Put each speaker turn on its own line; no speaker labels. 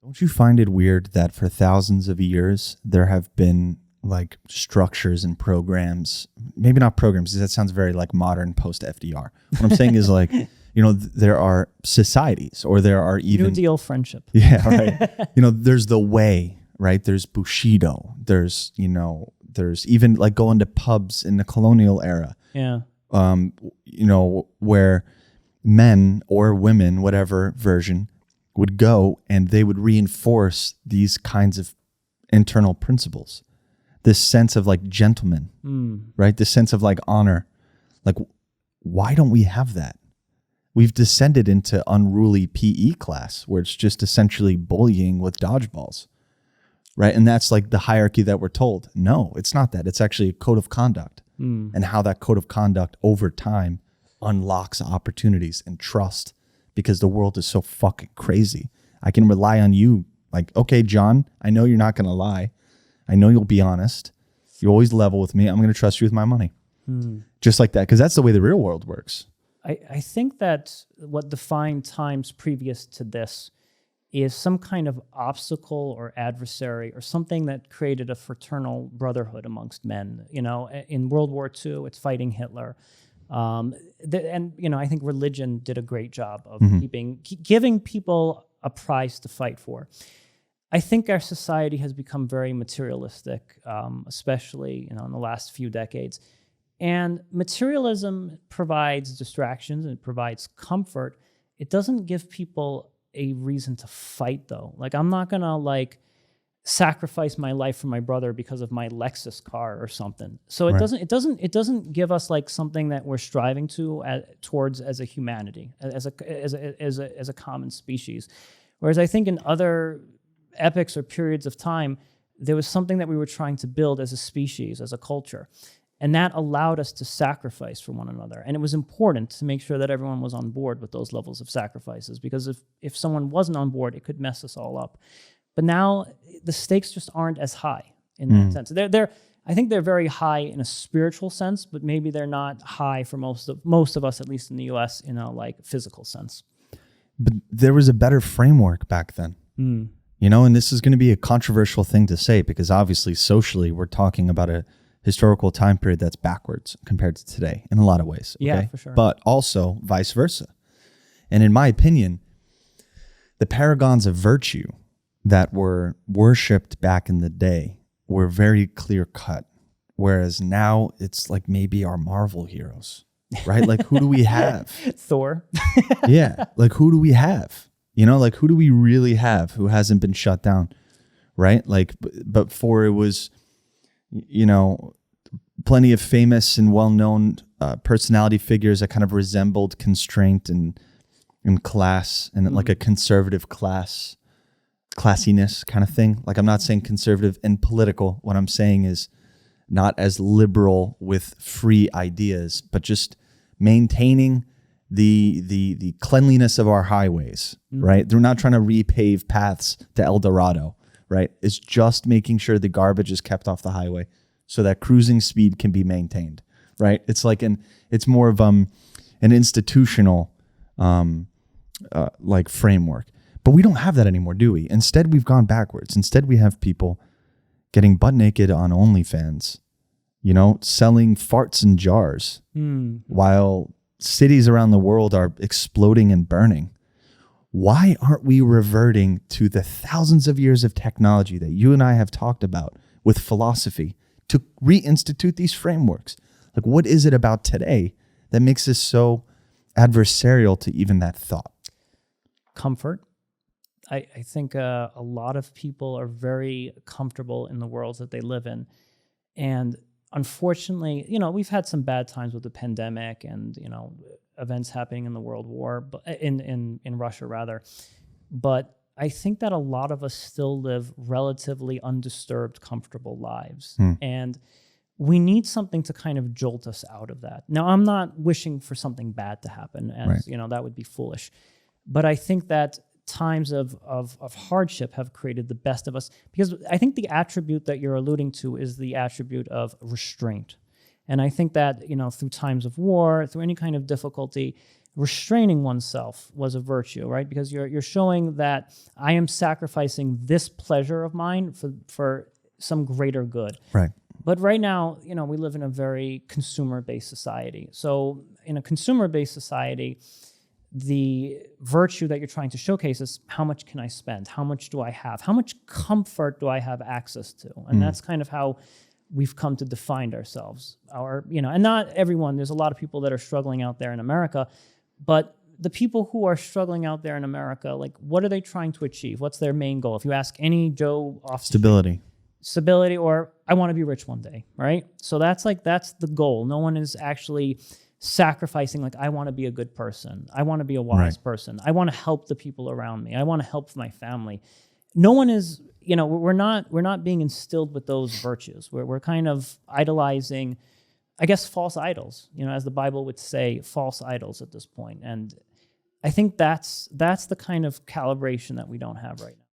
Don't you find it weird that for thousands of years there have been like structures and programs, maybe not programs, because that sounds very like modern post FDR. What I'm saying is like, there are societies, or there are even
New Deal friendship.
Yeah, right. There's the way, right? There's Bushido. There's even like going to pubs in the colonial era.
Yeah.
Where men or women, whatever version, would go and they would reinforce these kinds of internal principles. This sense of like gentleman, right? This sense of like honor. Like, why don't we have that? We've descended into unruly PE class where it's just essentially bullying with dodgeballs, right? And that's like the hierarchy that we're told. No, it's not that. It's actually a code of conduct, and how that code of conduct over time unlocks opportunities and trust, because the world is so fucking crazy. I can rely on you. Like, okay, John, I know you're not going to lie. I know you'll be honest. You always level with me. I'm going to trust you with my money. Just like that, because that's the way the real world works.
I think that what defined times previous to this is some kind of obstacle or adversary or something that created a fraternal brotherhood amongst men. In World War II, it's fighting Hitler. I think religion did a great job of giving people a prize to fight for. I think our society has become very materialistic, especially in the last few decades. And materialism provides distractions and it provides comfort. It doesn't give people a reason to fight, though. Like, I'm not gonna sacrifice my life for my brother because of my Lexus car or something. So it doesn't give us like something that we're striving towards as a humanity, as a common species. Whereas I think in other epochs or periods of time, there was something that we were trying to build as a species, as a culture. And that allowed us to sacrifice for one another. And it was important to make sure that everyone was on board with those levels of sacrifices, because if someone wasn't on board, it could mess us all up. But now the stakes just aren't as high in that sense. I think they're very high in a spiritual sense, but maybe they're not high for most of us, at least in the US, in a physical sense.
But there was a better framework back then. And this is going to be a controversial thing to say, because obviously socially we're talking about a historical time period that's backwards compared to today in a lot of ways. Okay?
Yeah, for sure.
But also vice versa. And in my opinion, the paragons of virtue that were worshipped back in the day were very clear cut. Whereas now it's like maybe our Marvel heroes, right? Like, who do we have?
Thor.
Yeah. Like, who do we have? Like, who do we really have who hasn't been shut down? Right. Like, but before it was, plenty of famous and well-known personality figures that kind of resembled constraint and class and like a conservative classiness kind of thing. Like, I'm not saying conservative and political. What I'm saying is not as liberal with free ideas, but just maintaining the cleanliness of our highways, right? They're not trying to repave paths to El Dorado, right? It's just making sure the garbage is kept off the highway so that cruising speed can be maintained, right? It's like it's more of an institutional like framework. But we don't have that anymore, do we? Instead, we've gone backwards. Instead, we have people getting butt naked on OnlyFans, selling farts in jars while cities around the world are exploding and burning. Why aren't we reverting to the thousands of years of technology that you and I have talked about with philosophy to reinstitute these frameworks? Like, what is it about today that makes us so adversarial to even that thought?
Comfort. I think a lot of people are very comfortable in the worlds that they live in. And unfortunately, we've had some bad times with the pandemic and, events happening in the world war, but in Russia rather. But I think that a lot of us still live relatively undisturbed, comfortable lives. And we need something to kind of jolt us out of that. Now, I'm not wishing for something bad to happen, as that would be foolish. But I think that times of hardship have created the best of us, because I think the attribute that you're alluding to is the attribute of restraint. And I think that, through times of war, through any kind of difficulty, restraining oneself was a virtue, right? Because you're showing that I am sacrificing this pleasure of mine for some greater good.
Right.
But right now, we live in a very consumer-based society. So in a consumer-based society, the virtue that you're trying to showcase is how much can I spend? How much do I have? How much comfort do I have access to? And that's kind of how we've come to define ourselves. And not everyone, there's a lot of people that are struggling out there in America, but the people who are struggling out there in America, like, what are they trying to achieve? What's their main goal? If you ask any Joe off the stability, or I want to be rich one day, right? So that's the goal. No one is actually sacrificing, like, I want to be a good person. I want to be a wise person. I want to help the people around me. I want to help my family. No one is, we're not being instilled with those virtues. We're kind of idolizing, I guess, false idols, as the Bible would say, false idols at this point. And I think that's the kind of calibration that we don't have right now.